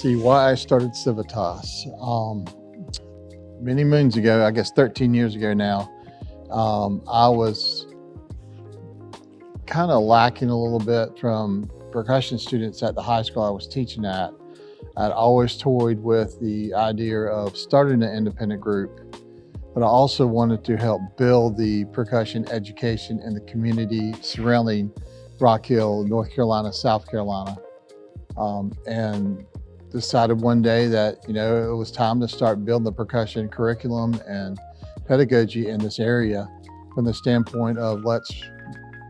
see why I started Civitas. Many moons ago, I guess 13 years ago now, I was kind of lacking a little bit from percussion students at the high school I was teaching at. I'd always toyed with the idea of starting an independent group, but I also wanted to help build the percussion education in the community surrounding Rock Hill, North Carolina, South Carolina. And decided one day that, it was time to start building the percussion curriculum and pedagogy in this area from the standpoint of let's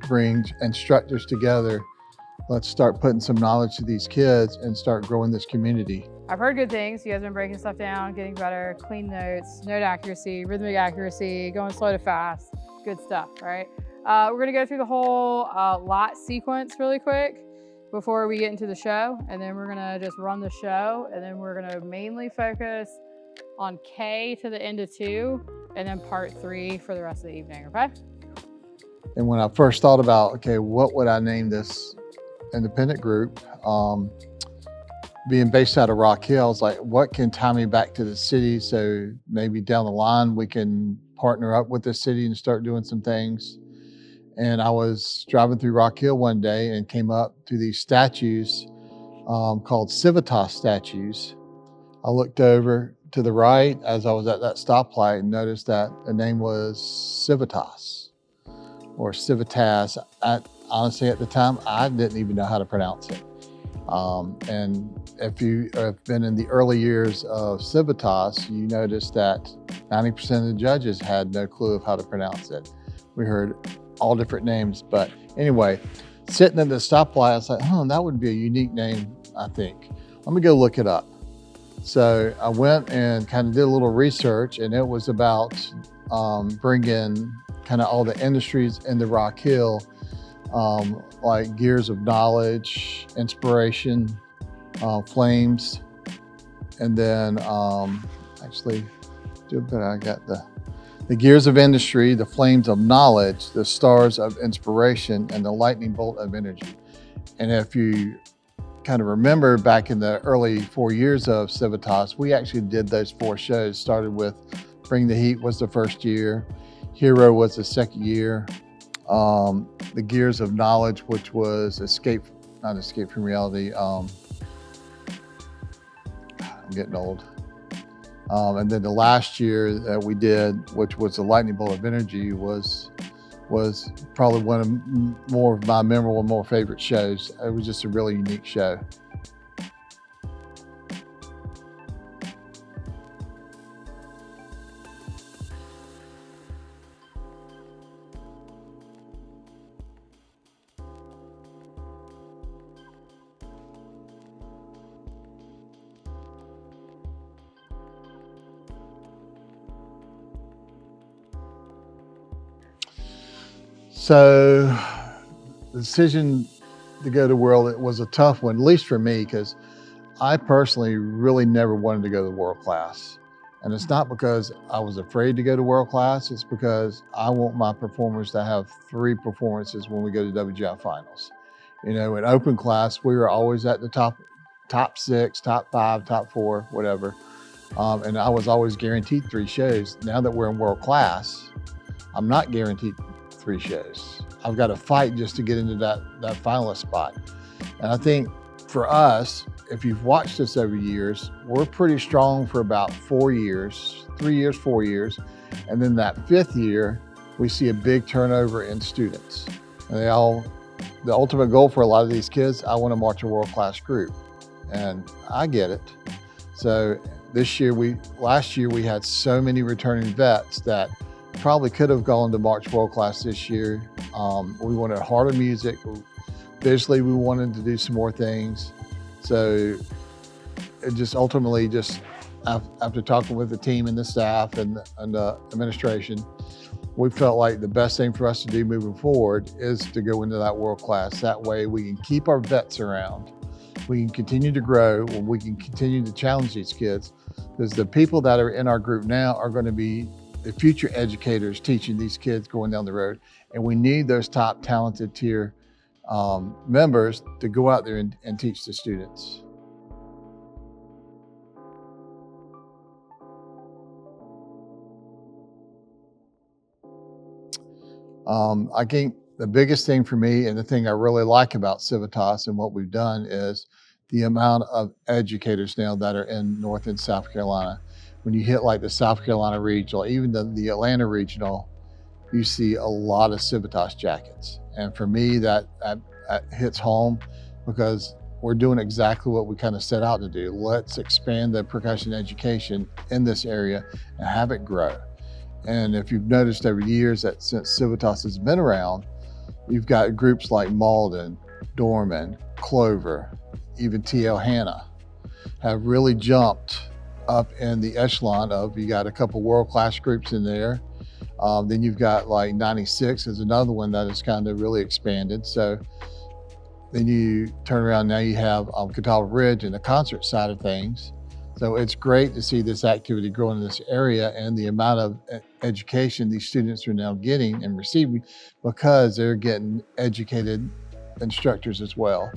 bring instructors together. Let's start putting some knowledge to these kids and start growing this community. I've heard good things. You guys have been breaking stuff down, getting better, clean notes, note accuracy, rhythmic accuracy, going slow to fast, good stuff, right? We're gonna go through the whole lot sequence really quick before we get into the show, and then we're gonna just run the show, and then we're gonna mainly focus on K to the end of 2, and then part 3 for the rest of the evening, okay? And when I first thought about, okay, what would I name this independent group? Being based out of Rock Hill, I was like, what can tie me back to the city? So maybe down the line, we can partner up with the city and start doing some things. And I was driving through Rock Hill one day and came up to these statues called Civitas statues. I looked over to the right as I was at that stoplight and noticed that the name was Civitas or Civitas. Honestly, at the time, I didn't even know how to pronounce it. And if you have been in the early years of Civitas, you notice that 90% of the judges had no clue of how to pronounce it. We heard all different names, but anyway, sitting at the stoplight, I was like, that would be a unique name, I think. Let me go look it up. So I went and kind of did a little research, and it was about bringing kind of all the industries into Rock Hill, like gears of knowledge, inspiration, flames, and then actually, I got the gears of industry, the flames of knowledge, the stars of inspiration, and the lightning bolt of energy. And if you kind of remember back in the early 4 years of Civitas, we actually did those 4 shows. Started with Bring the Heat was the first year, Hero was the second year, the Gears of Knowledge, which was not escape from reality. I'm getting old. And then the last year that we did, which was the Lightning Bolt of Energy, was probably one of more of my memorable, more favorite shows. It was just a really unique show. So the decision to go to World, it was a tough one, at least for me, because I personally really never wanted to go to World Class. And it's not because I was afraid to go to World Class, it's because I want my performers to have 3 performances when we go to WGI Finals. In open class, we were always at the top 6, top 5, top 4, whatever. And I was always guaranteed 3 shows. Now that we're in World Class, I'm not guaranteed 3 shows. I've got to fight just to get into that finalist spot. And I think for us, if you've watched us over years, we're pretty strong for about 4 years, 3 years, 4 years. And then that 5th year, we see a big turnover in students. And the ultimate goal for a lot of these kids, I want to march a world-class group. And I get it. So last year we had so many returning vets that probably could have gone to March World Class this year. We wanted harder music. Visually, we wanted to do some more things. So it just ultimately, after talking with the team and the staff and the administration, we felt like the best thing for us to do moving forward is to go into that World Class. That way we can keep our vets around. We can continue to grow. We can continue to challenge these kids, because the people that are in our group now are going to be the future educators teaching these kids going down the road. And we need those top talented tier members to go out there and teach the students. I think the biggest thing for me and the thing I really like about Civitas and what we've done is the amount of educators now that are in North and South Carolina. When you hit like the South Carolina regional, even the Atlanta regional, you see a lot of Civitas jackets. And for me, that hits home because we're doing exactly what we kind of set out to do. Let's expand the percussion education in this area and have it grow. And if you've noticed over the years that since Civitas has been around, you've got groups like Malden, Dorman, Clover, even TL Hanna have really jumped up in the echelon of, you got a couple world-class groups in there. Then you've got like 96 is another one that has kind of really expanded. So then you turn around, now you have Catawba Ridge and the concert side of things. So it's great to see this activity grow in this area and the amount of education these students are now getting and receiving because they're getting educated instructors as well.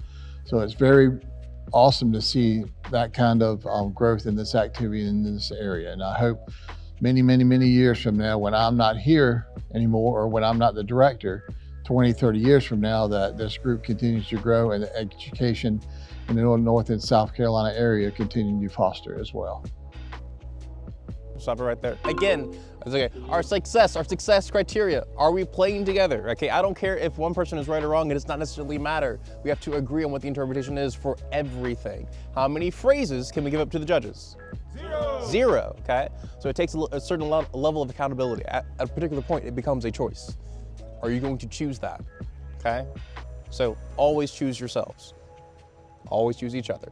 So it's very awesome to see that kind of growth in this activity in this area. And I hope many, many, many years from now, when I'm not here anymore or when I'm not the director, 20, 30 years from now, that this group continues to grow and the education in the North and South Carolina area continue to foster as well. Stop it right there. Again, it's okay. Our success criteria. Are we playing together? Okay, I don't care if one person is right or wrong. It does not necessarily matter. We have to agree on what the interpretation is for everything. How many phrases can we give up to the judges? Zero, okay? So it takes a certain level of accountability. At a particular point, it becomes a choice. Are you going to choose that, okay? So always choose yourselves. Always choose each other.